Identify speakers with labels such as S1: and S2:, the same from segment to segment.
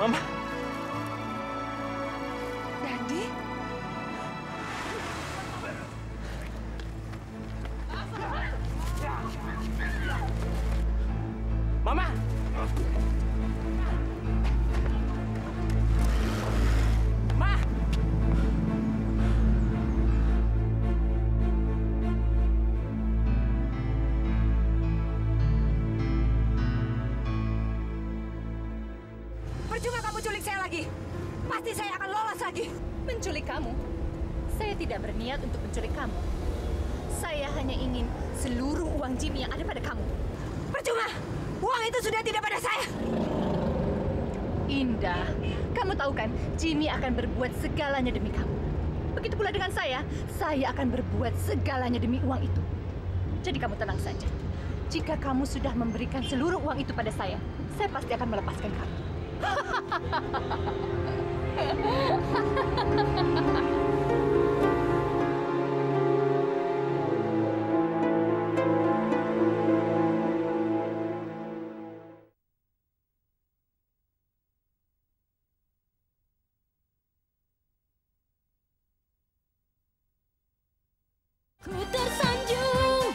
S1: Mama.
S2: Dandi?
S1: Mama. Ma.
S2: Percuma kamu culik saya lagi. Pasti saya akan lolos lagi.
S3: Menculik kamu? Saya tidak berniat untuk menculik kamu. Saya hanya ingin seluruh uang Jimmy yang ada pada kamu.
S2: Percuma. Uang itu sudah tidak pada saya.
S3: Indah, kamu tahu kan, Jimmy akan berbuat segalanya demi kamu. Begitu pula dengan saya akan berbuat segalanya demi uang itu. Jadi kamu tenang saja. Jika kamu sudah memberikan seluruh uang itu pada saya pasti akan melepaskan kamu. Ku tersanjung.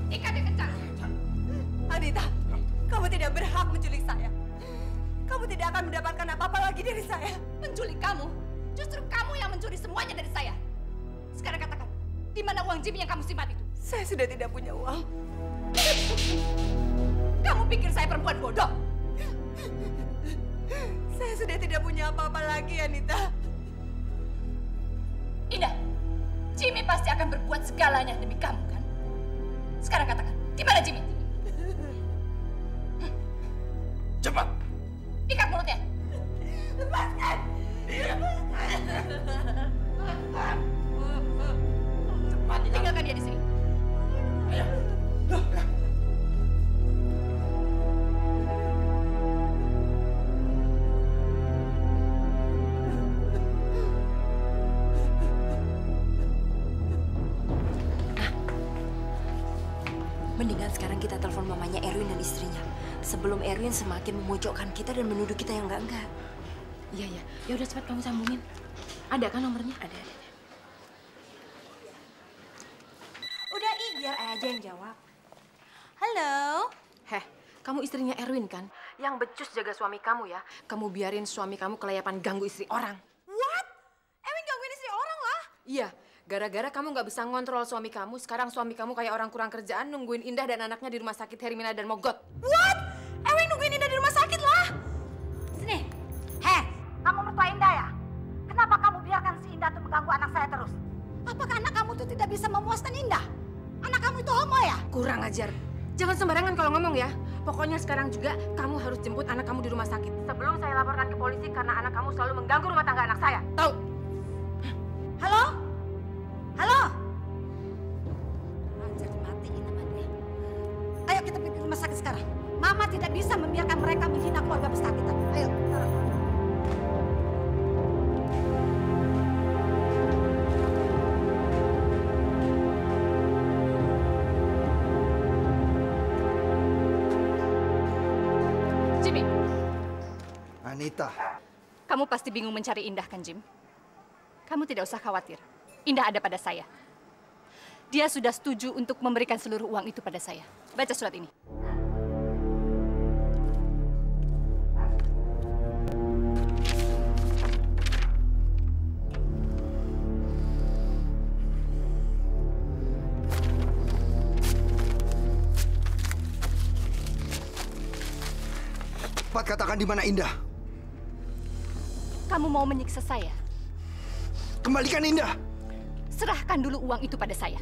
S2: Ikatnya kencang. Anita, kamu tidak berhak menculik saya. Kamu tidak akan mendapatkan apa-apa lagi dari saya.
S3: Menculik kamu? Justru kamu yang mencuri semuanya dari saya. Sekarang katakan, di mana uang Jimmy yang kamu simpan itu?
S2: Saya sudah tidak punya uang.
S3: Kamu pikir saya perempuan bodoh?
S2: Saya sudah tidak punya apa-apa lagi, Anita.
S3: Indah, Jimmy pasti akan berbuat segalanya demi kamu, kan? Sekarang katakan, di mana Jimmy?
S1: Cepat.
S3: Ikat mulutnya.
S2: Lepaskan!
S1: Cepat.
S3: Tinggalkan dia di sini.
S1: Ayo.
S2: Mendingan sekarang kita telepon mamanya Erwin dan istrinya. Sebelum Erwin semakin memojokkan kita dan menuduh kita yang enggak.
S4: Iya, iya. Ya udah cepat kamu sambungin. Ada kan nomornya?
S2: Ada. Udah, biar aja yang jawab. Halo?
S4: Heh, kamu istrinya Erwin kan? Yang becus jaga suami kamu ya. Kamu biarin suami kamu kelayapan ganggu istri orang.
S2: What? Erwin gangguin istri orang lah?
S4: Iya, gara-gara kamu nggak bisa ngontrol suami kamu, sekarang suami kamu kayak orang kurang kerjaan nungguin Indah dan anaknya di rumah sakit Hermina dan Mogot.
S2: What? Erwin nungguin Indah di rumah sakit lah? Sini. Heh, kamu mertua Indah ya? Kenapa kamu biarkan si Indah tuh mengganggu anak saya terus? Apakah anak kamu tuh tidak bisa memuaskan Indah? Anak kamu itu homo ya?
S4: Kurang ajar. Jangan sembarangan kalau ngomong ya. Pokoknya sekarang juga kamu harus jemput anak kamu di rumah sakit. Sebelum saya laporkan ke polisi karena anak kamu selalu mengganggu rumah tangga anak saya. Tahu?
S2: Halo? Halo? Ajar dimatiin sama dia. Ayo kita pergi ke rumah sakit sekarang. Mama tidak bisa membiarkan mereka menghina keluarga besar kita. Ayo, taruh.
S3: Jimmy,
S5: Anita,
S3: kamu pasti bingung mencari Indah kan, Jim? Kamu tidak usah khawatir. Indah ada pada saya. Dia sudah setuju untuk memberikan seluruh uang itu pada saya. Baca surat ini.
S5: cepat katakan di mana Indah.
S3: Kamu mau menyiksa saya?
S5: Kembalikan Indah.
S3: Serahkan dulu uang itu pada saya.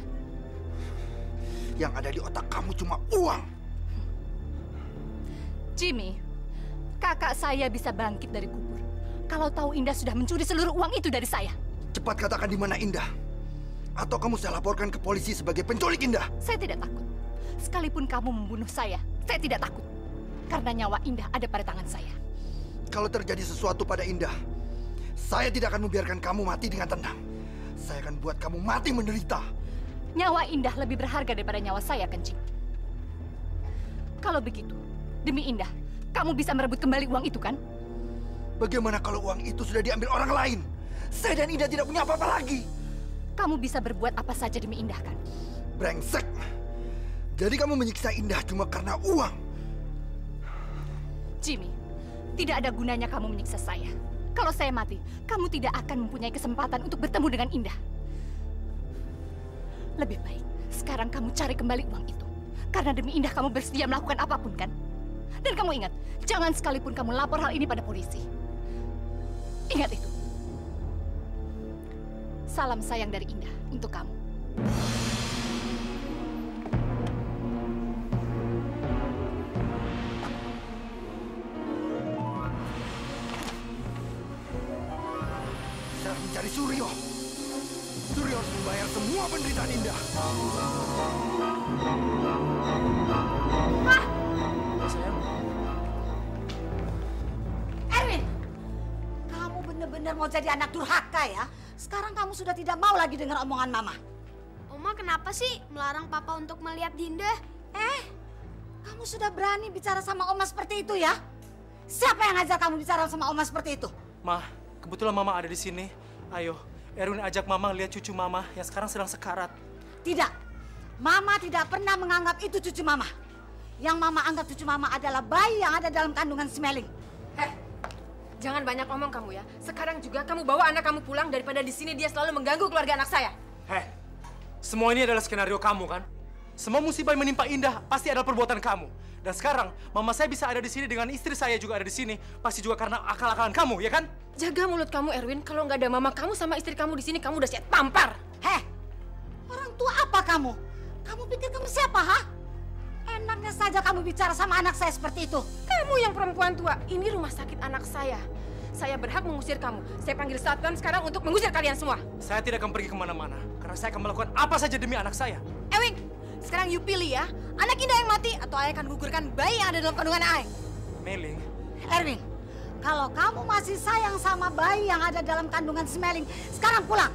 S5: Yang ada di otak kamu cuma uang.
S3: Jimmy, kakak saya bisa bangkit dari kubur kalau tahu Indah sudah mencuri seluruh uang itu dari saya.
S5: Cepat katakan di mana Indah. Atau kamu saya laporkan ke polisi sebagai penculik Indah.
S3: Saya tidak takut. Sekalipun kamu membunuh saya tidak takut. Karena nyawa Indah ada pada tangan saya.
S5: Kalau terjadi sesuatu pada Indah, saya tidak akan membiarkan kamu mati dengan tenang. Saya akan buat kamu mati menderita.
S3: Nyawa Indah lebih berharga daripada nyawa saya, Kencing. Kalau begitu, demi Indah, kamu bisa merebut kembali uang itu, kan?
S5: Bagaimana kalau uang itu sudah diambil orang lain? Saya dan Indah tidak punya apa-apa lagi.
S3: Kamu bisa berbuat apa saja demi Indah, kan?
S5: Brengsek. Jadi kamu menyiksa Indah cuma karena uang?
S3: Jimmy, tidak ada gunanya kamu menyiksa saya. Kalau saya mati, kamu tidak akan mempunyai kesempatan untuk bertemu dengan Indah. Lebih baik, sekarang kamu cari kembali uang itu. Karena demi Indah kamu bersedia melakukan apapun, kan? Dan kamu ingat, jangan sekalipun kamu lapor hal ini pada polisi. Ingat itu. Salam sayang dari Indah untuk kamu.
S5: Saya harus mencari Suryo. Suryo harus membayar semua penderitaan Indah.
S2: Erwin, kamu benar-benar mau jadi anak durhaka ya? Sekarang kamu sudah tidak mau lagi dengar omongan Mama.
S6: Oma kenapa sih melarang Papa untuk melihat Dinda?
S2: Kamu sudah berani bicara sama Oma seperti itu ya? Siapa yang ngajak kamu bicara sama Oma seperti itu?
S7: Ma, kebetulan Mama ada di sini. Ayo, Erwin ajak Mama lihat cucu Mama yang sekarang sedang sekarat.
S2: Tidak, Mama tidak pernah menganggap itu cucu Mama. Yang Mama anggap cucu Mama adalah bayi yang ada dalam kandungan si Meling.
S4: Jangan banyak ngomong kamu ya. Sekarang juga kamu bawa anak kamu pulang daripada di sini dia selalu mengganggu keluarga anak saya.
S7: Semua ini adalah skenario kamu, kan? Semua musibah yang menimpa Indah pasti adalah perbuatan kamu. Dan sekarang, Mama saya bisa ada di sini dengan istri saya juga ada di sini. Pasti juga karena akal-akalan kamu, ya kan?
S4: Jaga mulut kamu, Erwin. Kalau nggak ada mama kamu sama istri kamu di sini, kamu udah saya tampar.
S2: Orang tua apa kamu? Kamu pikir kamu siapa, ha? Enaknya saja kamu bicara sama anak saya seperti itu.
S4: Kamu yang perempuan tua. Ini rumah sakit anak saya. Saya berhak mengusir kamu. Saya panggil satpam sekarang untuk mengusir kalian semua.
S7: Saya tidak akan pergi kemana-mana. Karena saya akan melakukan apa saja demi anak saya.
S6: Ewing, sekarang you pilih ya. Anak Indah yang mati atau Ayah akan gugurkan bayi yang ada dalam kandungan Ayah.
S7: Meling.
S2: Erwin, kalau kamu masih sayang sama bayi yang ada dalam kandungan si Meling, sekarang pulang.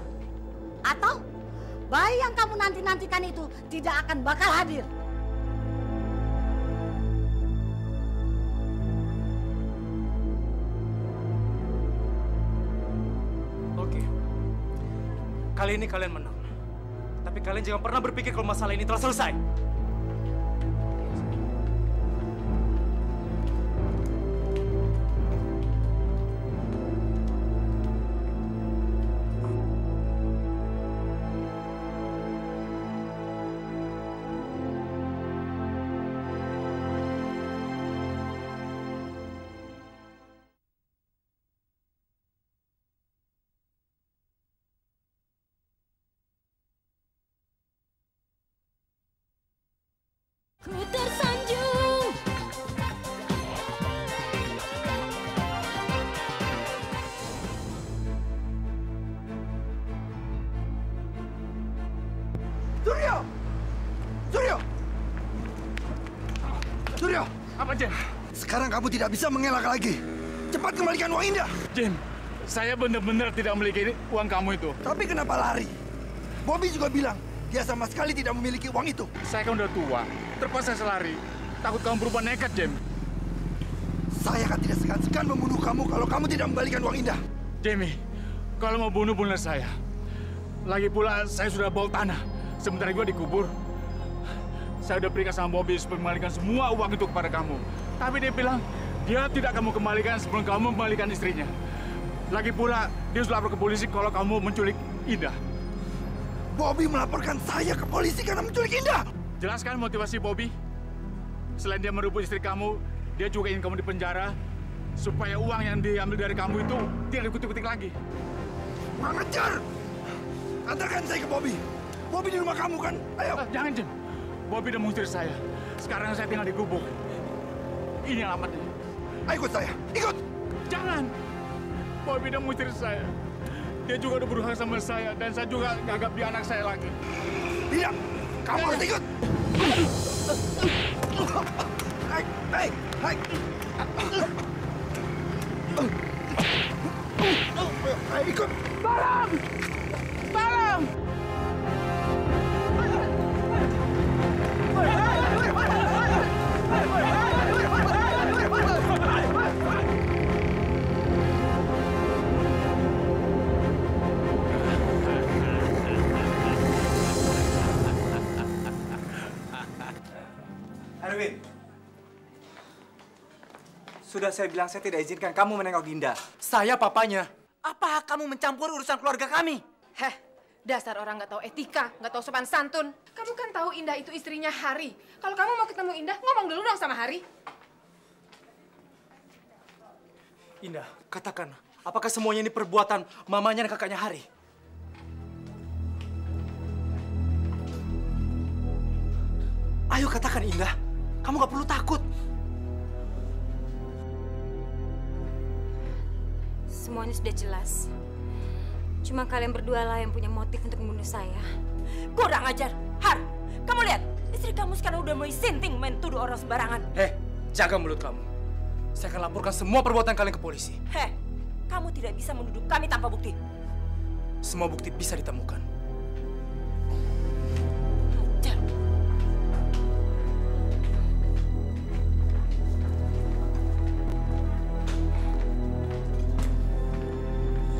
S2: Atau bayi yang kamu nanti-nantikan itu tidak akan bakal hadir.
S7: Oke. Kali ini kalian menang. Tapi kalian jangan pernah berpikir kalau masalah ini telah selesai.
S6: Ku tersanjung.
S5: Suryo! Suryo! Suryo!
S8: Apa, Jem?
S5: Sekarang kamu tidak bisa mengelak lagi. Cepat kembalikan uang Indah.
S8: Jem, saya benar-benar tidak memiliki uang kamu itu.
S5: Tapi kenapa lari? Bobby juga bilang, dia sama sekali tidak memiliki uang itu.
S8: Saya kan udah tua, terpaksa saya lari. Takut kamu berubah nekat, Jem.
S5: Saya akan tidak segan-segan membunuh kamu kalau kamu tidak membalikan uang Indah.
S8: Jamie, kalau mau bunuh saya. Lagi pula saya sudah bawa tanah. Sebentar juga dikubur. Saya udah berikan sama Bobby supaya mengembalikan semua uang itu kepada kamu. Tapi dia bilang, dia tidak kamu kembalikan sebelum kamu kembalikan istrinya. Lagi pula, dia sudah lapor ke polisi kalau kamu menculik Indah.
S5: Bobby melaporkan saya ke polisi karena menculik Indah.
S8: Jelaskan motivasi Bobby. Selain dia merebut istri kamu, dia juga ingin kamu dipenjara supaya uang yang diambil dari kamu itu tidak dikutik-kutik lagi.
S5: Kurang ajar! Antarkan saya ke Bobby. Bobby di rumah kamu kan? Ayo.
S8: Jangan, Jim. Bobby udah mengusir saya. Sekarang saya tinggal di gubuk. Ini alamatnya.
S5: Ayo ikut saya. Ikut!
S8: Jangan! Bobby udah mengusir saya. Dia juga udah berusaha sama saya. Dan saya juga gagap dia anak saya lagi.
S5: Tidak! Kamu harus ikut! Hai! Hai! Hai! Ayo ikut!
S8: Tolong! Tolong!
S9: Sudah saya bilang saya tidak izinkan kamu menengok Dinda.
S7: Saya papanya.
S9: Apa kamu mencampur urusan keluarga kami?
S4: Heh, dasar orang nggak tahu etika, nggak tahu sopan santun. Kamu kan tahu Indah itu istrinya Hari. Kalau kamu mau ketemu Indah, ngomong dulu dong sama Hari.
S7: Indah, katakan, apakah semuanya ini perbuatan mamanya dan kakaknya Hari? Ayo katakan, Indah. Kamu gak perlu takut.
S2: Semuanya sudah jelas. Cuma kalian berdua lah yang punya motif untuk membunuh saya. Kurang ajar. Har, kamu lihat. Istri kamu sekarang udah mulai sinting main tuduh orang sembarangan.
S7: Jaga mulut kamu. Saya akan laporkan semua perbuatan kalian ke polisi.
S2: Kamu tidak bisa menuduh kami tanpa bukti.
S7: Semua bukti bisa ditemukan.
S2: Ajar.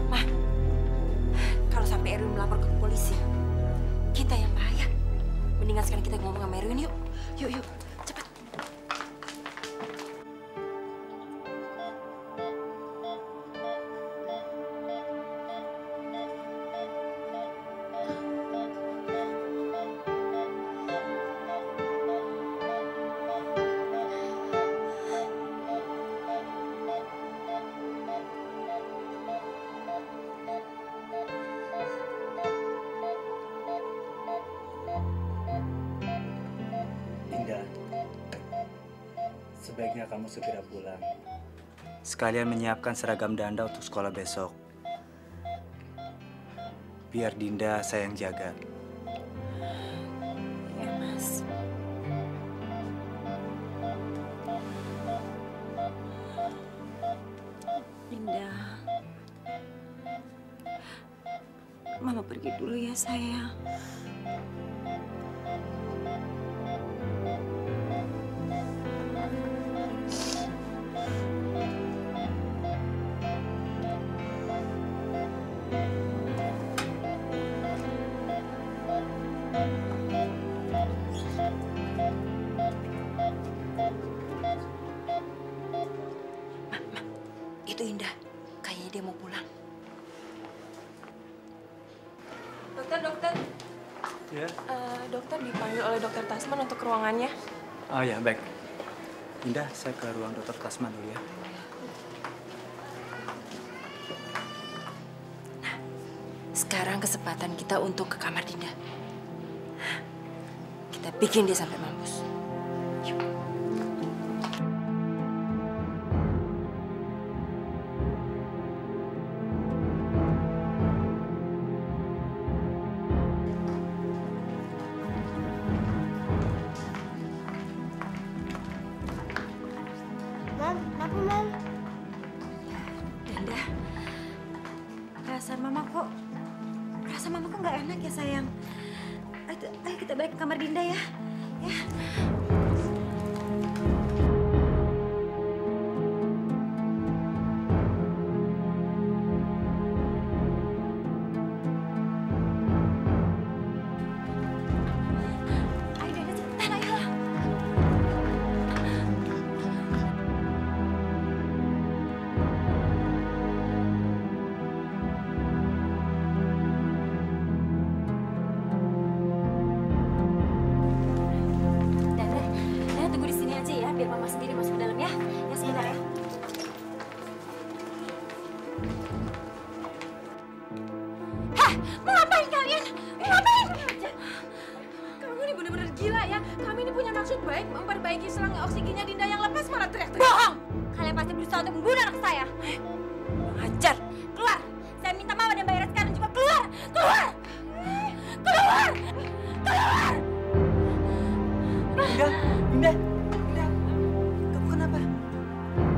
S2: Ma, kalau sampai Erwin melapor ke polisi, kita yang bahaya. Mendingan sekarang kita ngomong sama Erwin yuk. Yuk, cepat.
S9: Dinda, sebaiknya kamu segera pulang. Sekalian menyiapkan seragam Danda untuk sekolah besok. Biar Dinda saya yang jaga.
S2: Ya, Mas. Dinda. Mama pergi dulu ya, sayang. Itu Indah. Kayaknya dia mau pulang.
S4: Dokter.
S9: Ya?
S4: Dokter dipanggil oleh Dokter Tasman untuk ke ruangannya.
S9: Oh ya, baik. Dinda, saya ke ruang Dokter Tasman dulu ya.
S2: Nah, sekarang kesempatan kita untuk ke kamar Dinda. Kita bikin dia sampai mampus. Yuk. Dinda, perasaan mama kok nggak enak ya sayang. Ayo kita balik ke kamar Dinda ya. Ya. Ayo Dinda cepetan ayo. Dana tunggu di sini aja ya, biar mama sendiri masuk ke dalam ya. Ya sebentar ya. Hah, mau ngapain kalian? Mau ngapain?
S4: Kamu ini benar-benar gila ya. Kami ini punya maksud baik memperbaiki selang oksigennya Dinda yang lepas malah teriak-teriak.
S2: Bohong! Kalian pasti berusaha untuk membunuh anak saya. Ajar, keluar! Saya minta mama dan bayar sekarang juga keluar! Keluar! Keluar! Keluar!
S9: Dinda, kamu kenapa?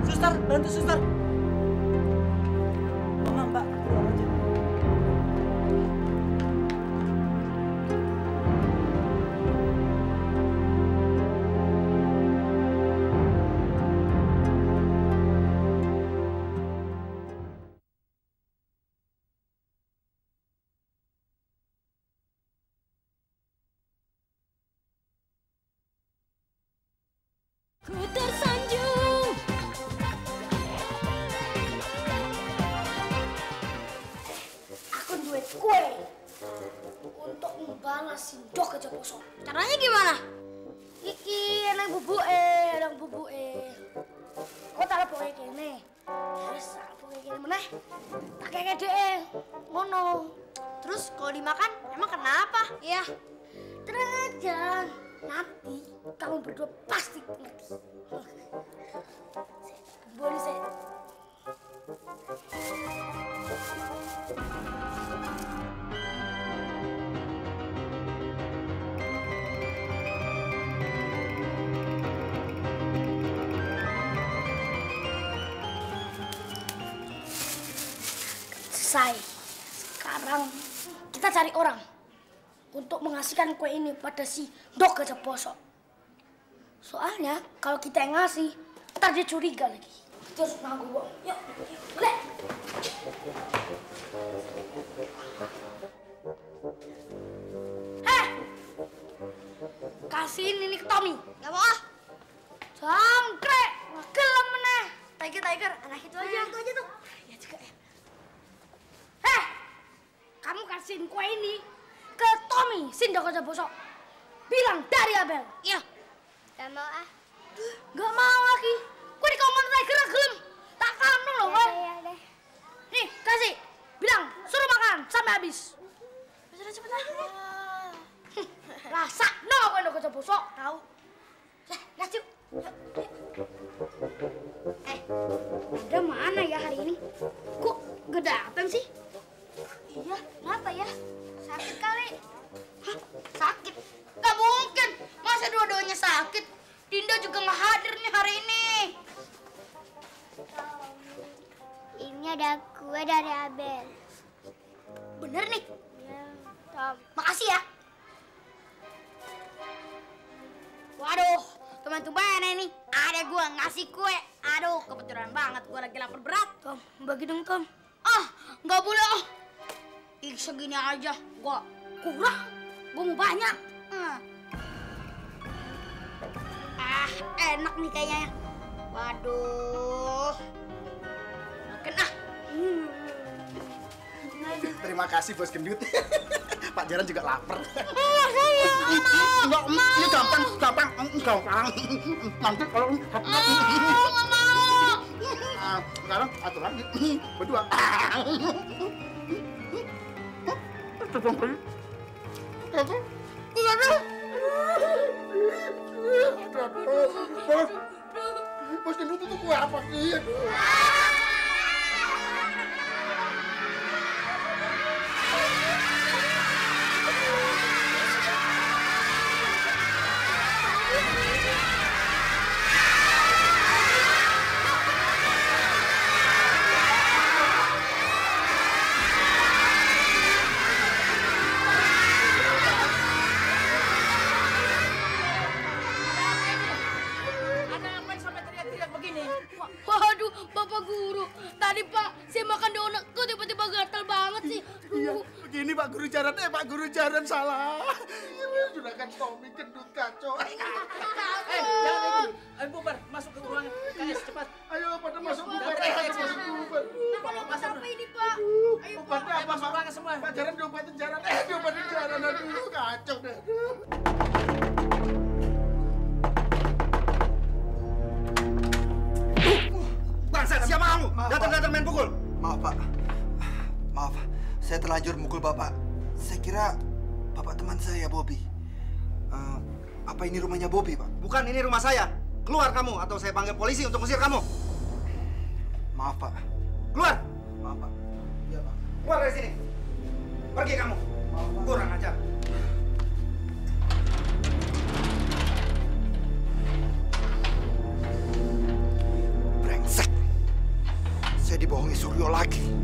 S9: Suster, bantu suster. Mama, Mbak, pulang aja.
S2: Ku tersanjung
S10: untuk membalas si Ndok aja bosok. Caranya gimana? Iki nang bubuke. Kok tak lepoke kene. Wis tak lepoke kene meneh. Tak keke dhek. Ngono.
S6: Terus kalau dimakan, emang kenapa?
S10: Ya. Tenang aja. Nanti kamu berdua pasti ngerti. Boleh saya. Selesai. Sekarang kita cari orang untuk mengasihkan kue ini pada si Ndok Gajah Bosok. Soalnya kalau kita yang ngasih, ntar dia curiga lagi. Terus ngaku bohong. Yuk, boleh. Kasih ini ke Tommy.
S6: Gak mau ah.
S10: Jangkrik, ngegelem meneh.
S6: Tiger, anak itu aja.
S10: Itu aja tuh. Ya juga ya. Kamu kasihin kue ini ke Tommy, si Ndok Gajah Bosok. Bilang dari Abel.
S6: Iya. Gak mau ah.
S10: Gak mau lagi. Kue di kamar Tiger gelem. Tak kamu loh, kue.
S6: Iya deh.
S10: Nih, kasih. Bilang, suruh makan sampai habis.
S6: Sudah cepet lah.
S10: Rasa no kue Ndok Gajah Bosok. Tahu. Lihat yuk. Ada mana ya hari ini? Kok gak datang sih?
S6: Iya, kenapa ya? Sakit kali.
S10: Hah? Sakit? Gak mungkin. Masa dua-duanya sakit? Dinda juga gak hadir nih hari ini.
S6: Ini ada kue dari Abel.
S10: Bener nih?
S6: Ya, Tom.
S10: Makasih ya. Waduh, teman-teman ini ada gua ngasih kue. Aduh, kebetulan banget gua lagi lapar berat. Tom, bagi dong Tom. Ah, nggak boleh ah. Ih, segini aja, gua kurang. Gua mau banyak. Enak nih kayaknya. Waduh. Makan ah.
S5: Terima kasih Bos Gendut. Pak Jaran juga lapar.
S10: Enggak,
S5: ini gampang. Nanti kalau
S10: nggak mau.
S5: Sekarang atur lagi. Berdua. Bos Gendut itu kue apa sih?
S10: Waduh, Bapak Guru. Tadi Pak, saya makan donat kok tiba-tiba gatal banget sih.
S5: Iya, begini Pak Guru Jaran. Pak Guru Jaran salah. Sudah kan Tommy Gendut kacau.
S1: Jangan ikut. Ayo bubar, masuk ke ruangan KS cepat.
S5: Ayo pada masuk bubar. Masuk bubar.
S10: Kenapa apa ini Pak?
S5: Ayo bubarnya apa
S1: masuk ruangan semua.
S5: Pak Jaran diobatin Jaran. Diobatin Jaran. Aduh, kacau deh.
S11: Bangsat, siapa kamu? Datang-datang main pukul.
S5: Maaf, Pak. Maaf, saya terlanjur mukul Bapak. Saya kira Bapak teman saya, Bobby. Apa ini rumahnya Bobby, Pak?
S11: Bukan, ini rumah saya. Keluar kamu, atau saya panggil polisi untuk mengusir kamu.
S5: Maaf, Pak.
S11: Keluar!
S5: Maaf, Pak. Iya, Pak.
S11: Keluar dari sini. Pergi kamu.
S5: Maaf, Pak.
S11: Kurang ajar.
S5: Brengsek. Saya dibohongi Suryo lagi.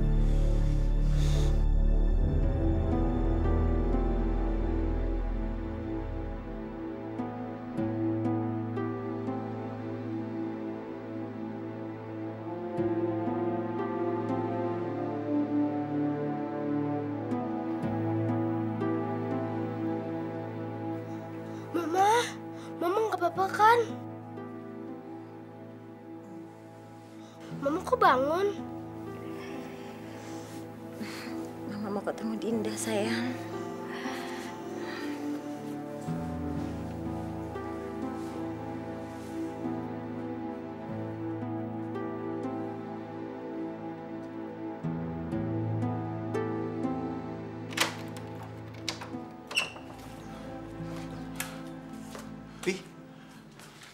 S10: Mama nggak apa-apa kan? Mama kok bangun?
S6: Mama mau ketemu Dinda, sayang.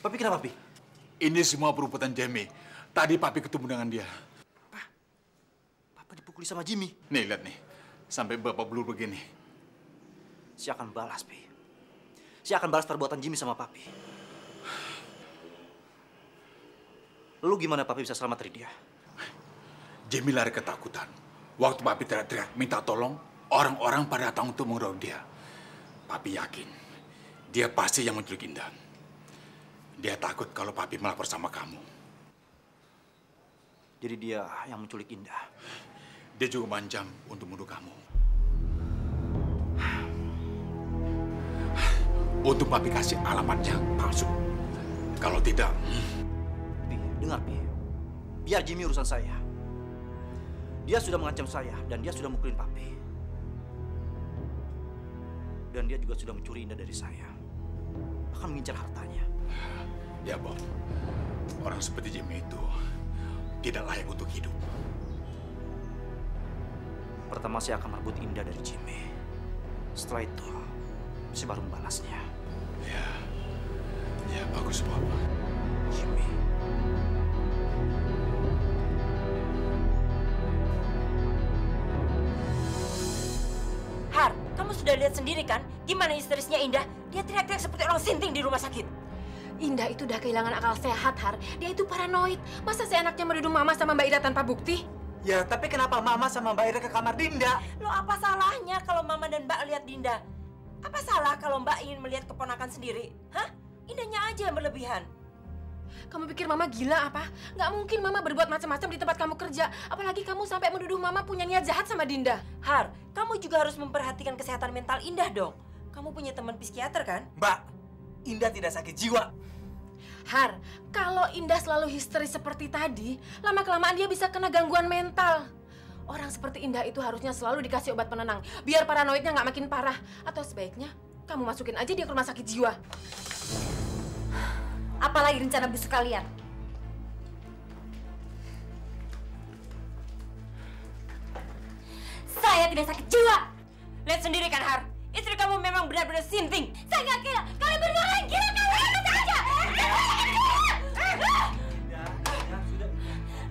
S7: Papi kenapa, Pi?
S8: Ini semua perbuatan Jamie. Tadi Papi ketemu dengan dia.
S7: Papa dipukuli sama Jimmy.
S8: Nih, lihat nih. Sampai Bapak blur begini.
S7: Saya akan balas, Pi. Saya akan balas perbuatan Jimmy sama Papi. Lalu gimana Papi bisa selamat dari dia?
S8: Jamie lari ketakutan. Waktu Papi teriak-teriak minta tolong, orang-orang pada datang untuk mengeroyok dia. Papi yakin, dia pasti yang menculik Indah. Dia takut kalau Papi melapor sama kamu.
S7: Jadi dia yang menculik Indah.
S8: Dia juga manjam untuk menuduh kamu. Untuk Papi kasih alamat yang palsu. Kalau tidak...
S7: Pi, dengar, Pi. Biar Jimmy urusan saya. Dia sudah mengancam saya dan dia sudah mukulin Papi. Dan dia juga sudah mencuri Indah dari saya. Bahkan mengincar hartanya.
S8: Ya, Bob. Orang seperti Jimmy itu tidak layak untuk hidup.
S7: Pertama saya akan merebut Indah dari Jimmy. Setelah itu, saya baru membalasnya.
S8: Ya bagus, Bob.
S7: Jimmy.
S12: Har, kamu sudah lihat sendiri kan gimana histerisnya Indah? Dia teriak-teriak seperti orang sinting di rumah sakit.
S4: Indah itu udah kehilangan akal sehat, Har. Dia itu paranoid. Masa seenaknya menuduh Mama sama Mbak Ida tanpa bukti?
S13: Ya, tapi kenapa Mama sama Mbak Ida ke kamar Dinda?
S12: Loh, apa salahnya kalau Mama dan Mbak lihat Dinda? Apa salah kalau Mbak ingin melihat keponakan sendiri? Hah? Indahnya aja yang berlebihan.
S4: Kamu pikir Mama gila apa? Nggak mungkin Mama berbuat macam-macam di tempat kamu kerja. Apalagi kamu sampai menuduh Mama punya niat jahat sama Dinda.
S12: Har, kamu juga harus memperhatikan kesehatan mental Indah dong. Kamu punya teman psikiater kan?
S13: Mbak, Indah tidak sakit jiwa.
S4: Har, kalau Indah selalu histeris seperti tadi, lama-kelamaan dia bisa kena gangguan mental. Orang seperti Indah itu harusnya selalu dikasih obat penenang, biar paranoidnya nggak makin parah. Atau sebaiknya, kamu masukin aja dia ke rumah sakit jiwa.
S2: Apalagi rencana busuk kalian?
S12: Saya tidak sakit jiwa. Lihat sendiri kan, Har. Istri kamu memang benar-benar sinting.
S2: Saya nggak gila. Kalian berdua yang gila, kalian saja.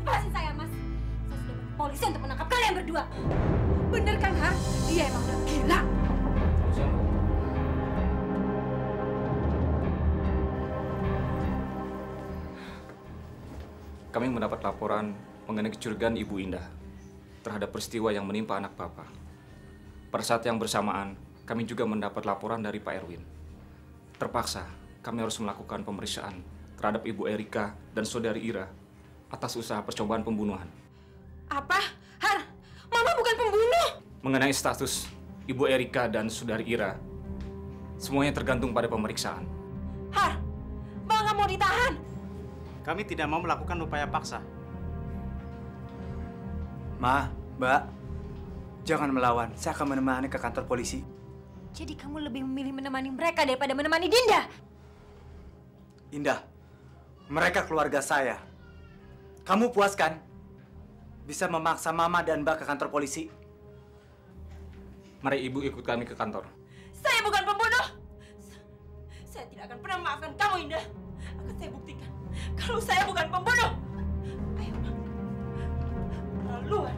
S2: Lepasin saya, Mas. Saya sudah ke polisi untuk menangkap kalian berdua.
S4: Bener kan, Har? Dia emang udah gila.
S14: Kami mendapat laporan mengenai kecurigaan Ibu Indah terhadap peristiwa yang menimpa anak Papa. Pada saat yang bersamaan, kami juga mendapat laporan dari Pak Erwin. Terpaksa, kami harus melakukan pemeriksaan terhadap Ibu Erika dan Saudari Ira atas usaha percobaan pembunuhan.
S4: Apa? Har, Mama bukan pembunuh!
S14: Mengenai status Ibu Erika dan Saudari Ira, semuanya tergantung pada pemeriksaan.
S12: Har, Mbak nggak mau ditahan.
S9: Kami tidak mau melakukan upaya paksa. Ma, Mbak, jangan melawan. Saya akan menemani ke kantor polisi.
S2: Jadi kamu lebih memilih menemani mereka daripada menemani Dinda?
S9: Indah, mereka keluarga saya. Kamu puas kan? Bisa memaksa Mama dan Mbak ke kantor polisi?
S14: Mari Ibu ikut kami ke kantor.
S12: Saya bukan pembunuh. Saya tidak akan pernah memaafkan kamu, Indah. Akan saya buktikan kalau saya bukan pembunuh. Ayo, Mak. Keterlaluan.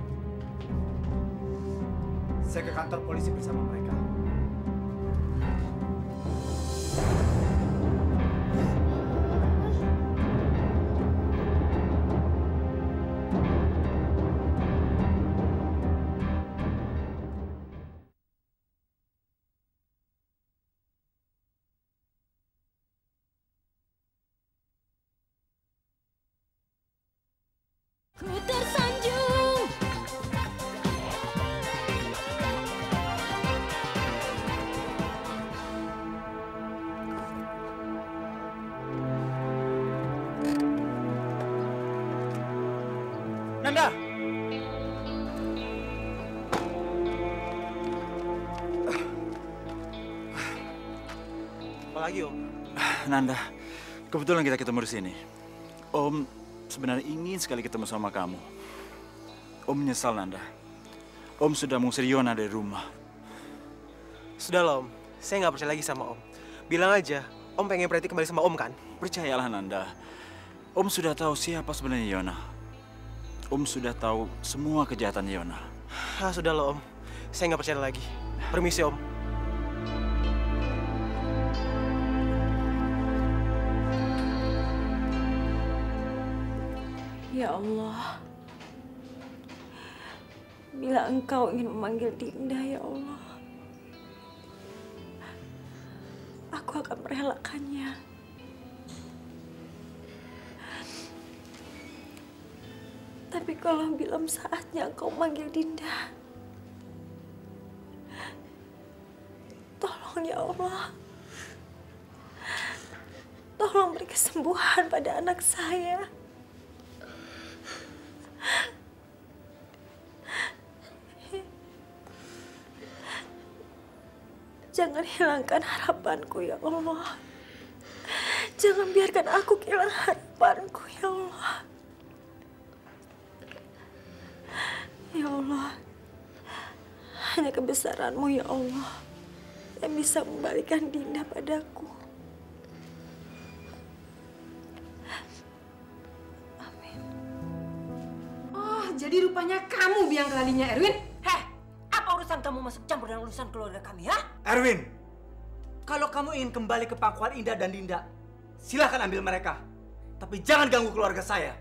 S9: Saya ke kantor polisi bersama mereka.
S2: Ku tersanjung.
S13: Nanda!
S9: Apalagi, Om? Nanda, kebetulan kita ketemu di sini. Om sebenarnya ingin sekali ketemu sama kamu. Om menyesal, Nanda. Om sudah mengusir Yona dari rumah.
S13: Sudah lah, Om. Saya nggak percaya lagi sama Om. Bilang aja,
S15: Om pengen Preti kembali sama Om kan?
S9: Percayalah Nanda, Om sudah tahu siapa sebenarnya Yona. Om sudah tahu semua kejahatan Yona.
S15: Sudah loh Om, saya nggak percaya lagi. Permisi Om.
S12: Ya Allah, bila Engkau ingin memanggil Dinda, ya Allah, aku akan merelakannya. Tapi kalau belum saatnya Engkau memanggil Dinda, tolong ya Allah, tolong beri kesembuhan pada anak saya. Jangan hilangkan harapanku ya Allah. Jangan biarkan aku kehilangan harapanku ya Allah. Ya Allah, hanya kebesaran-Mu ya Allah yang bisa membalikan Dinda padaku. Amin.
S4: Oh, jadi rupanya kamu biang keladinya Erwin? Heh, apa urusan kamu masuk campur dengan urusan keluarga kami, ya?
S13: Erwin, kalau kamu ingin kembali ke pangkuan Indah dan Dinda, silahkan ambil mereka. Tapi jangan ganggu keluarga saya.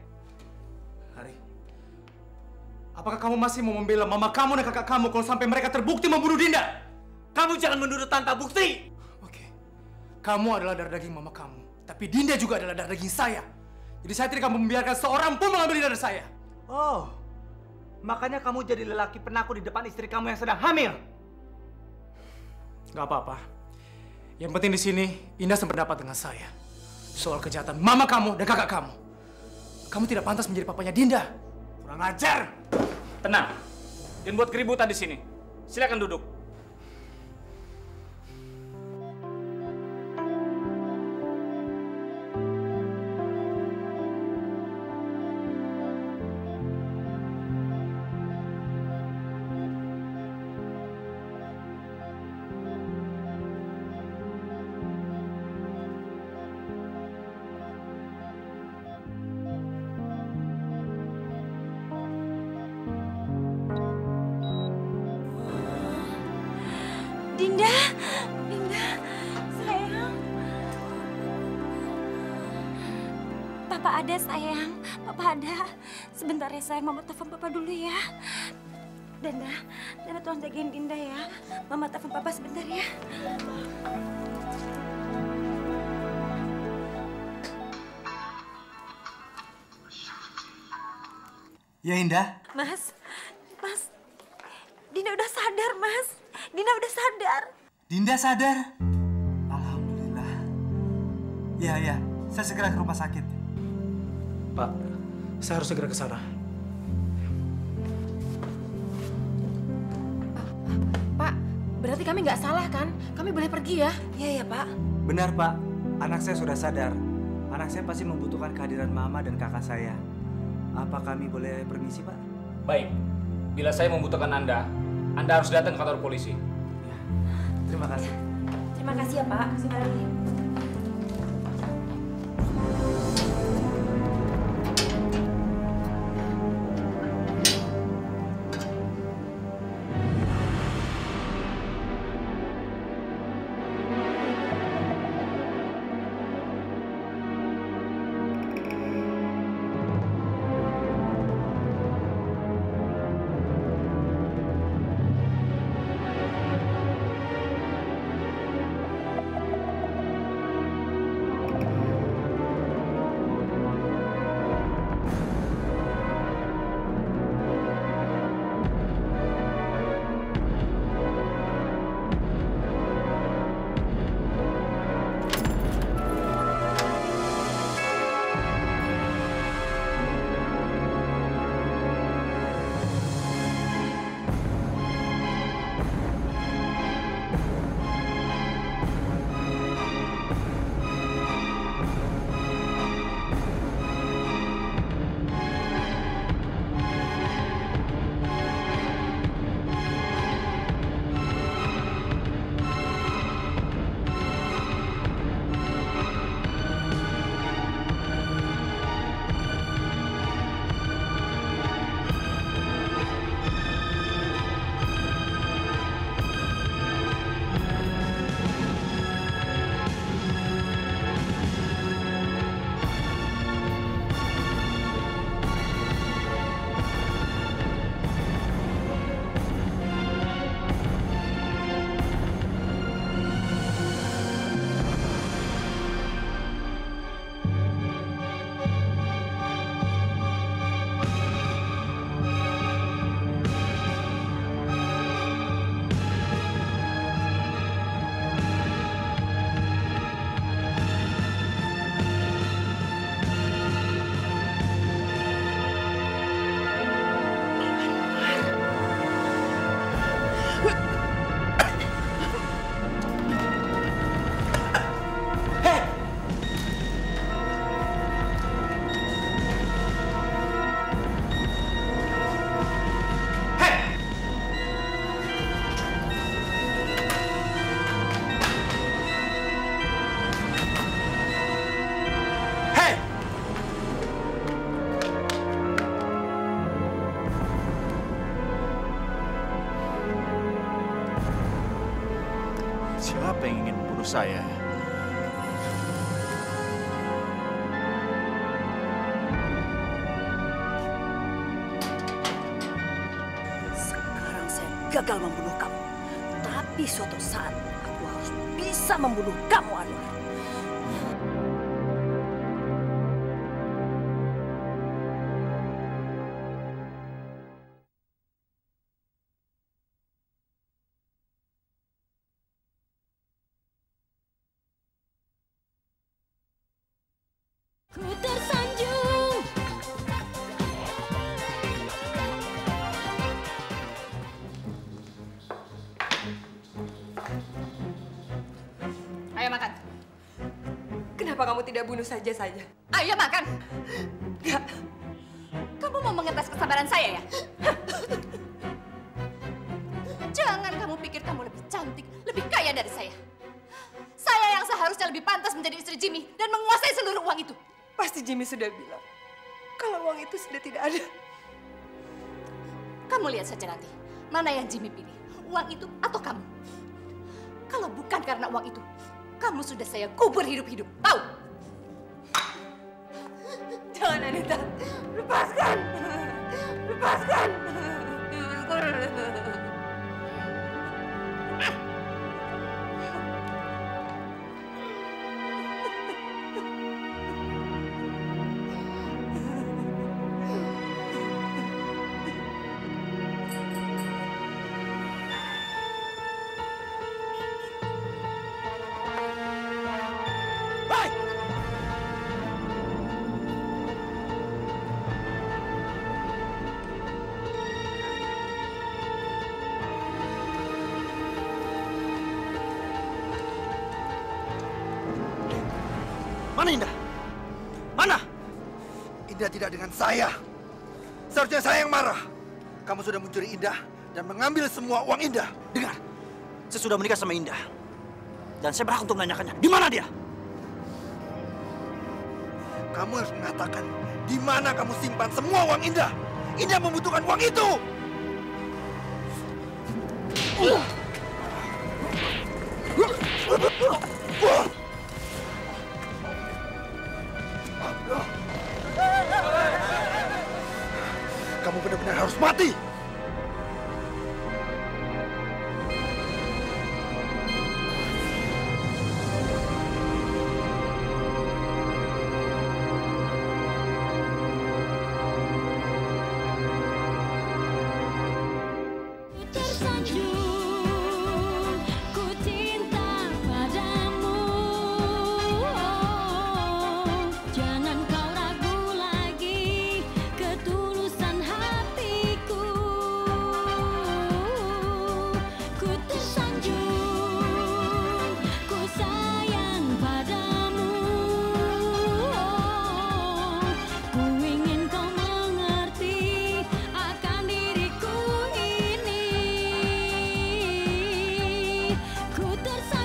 S7: Apakah kamu masih mau membela mama kamu dan kakak kamu kalau sampai mereka terbukti membunuh Dinda?
S13: Kamu jangan menuduh tanpa bukti.
S7: Oke. Kamu adalah darah daging mama kamu. Tapi Dinda juga adalah darah daging saya. Jadi saya tidak akan membiarkan seorang pun mengambil Dinda dari saya.
S13: Oh, makanya kamu jadi lelaki penakut di depan istri kamu yang sedang hamil.
S7: Gak apa-apa. Yang penting di sini, Indah sependapat dengan saya. Soal kejahatan mama kamu dan kakak kamu. Kamu tidak pantas menjadi papanya Dinda.
S13: Kurang ajar.
S14: Tenang. Jangan buat keributan di sini. Silakan duduk.
S12: Dinda, Dinda, sayang. Papa ada sayang, Papa ada. Sebentar ya sayang, Mama telepon Papa dulu ya. Dinda tolong jagain Dinda ya. Mama telepon Papa sebentar ya.
S13: Ya Indah.
S12: Mas, Dinda udah sadar Mas. Dinda udah sadar.
S13: Dinda sadar? Alhamdulillah. Ya, saya segera ke rumah sakit.
S7: Pak, saya harus segera ke sana.
S4: Pak, berarti kami nggak salah kan? Kami boleh pergi ya?
S12: Iya ya Pak.
S13: Benar Pak, anak saya sudah sadar. Anak saya pasti membutuhkan kehadiran Mama dan kakak saya. Apa kami boleh permisi Pak?
S14: Baik, bila saya membutuhkan Anda harus datang ke kantor polisi.
S13: Ya, terima kasih.
S12: Terima kasih ya Pak. Terima kasih.
S9: Siapa yang ingin membunuh saya?
S2: Sekarang saya gagal membunuh kamu. Tapi suatu saat aku harus bisa membunuh kamu, Anwar.
S16: Ku tersanjung.
S3: Ayo makan.
S6: Kenapa kamu tidak bunuh saja?
S3: Ayo makan.
S6: Enggak.
S3: Kamu mau mengetes kesabaran saya ya? Jangan kamu pikir kamu lebih cantik, lebih kaya dari saya. Saya yang seharusnya lebih pantas menjadi istri Jimmy dan menguasai seluruh uang itu.
S6: Pasti Jimmy sudah bilang kalau uang itu sudah tidak ada.
S3: Kamu lihat saja nanti, mana yang Jimmy pilih, uang itu atau kamu. Kalau bukan karena uang itu, kamu sudah saya kubur hidup-hidup, tahu?
S6: Jangan, Anita. Lepaskan. Lepaskan.
S5: Mana Indah? Mana? Indah tidak dengan saya. Seharusnya saya yang marah. Kamu sudah mencuri Indah dan mengambil semua uang Indah.
S9: Dengar, saya sudah menikah sama Indah. Dan saya berhak untuk menanyakannya. Di mana dia?
S5: Kamu harus mengatakan di mana kamu simpan semua uang Indah. Indah membutuhkan uang itu. Kamu benar-benar harus mati.
S16: Tersanjung, ku cinta padamu. Jangan kau ragu lagi ketulusan hatiku. Ku tersanjung, ku sayang padamu. Ku ingin kau mengerti akan diriku ini. Ku tersanjung.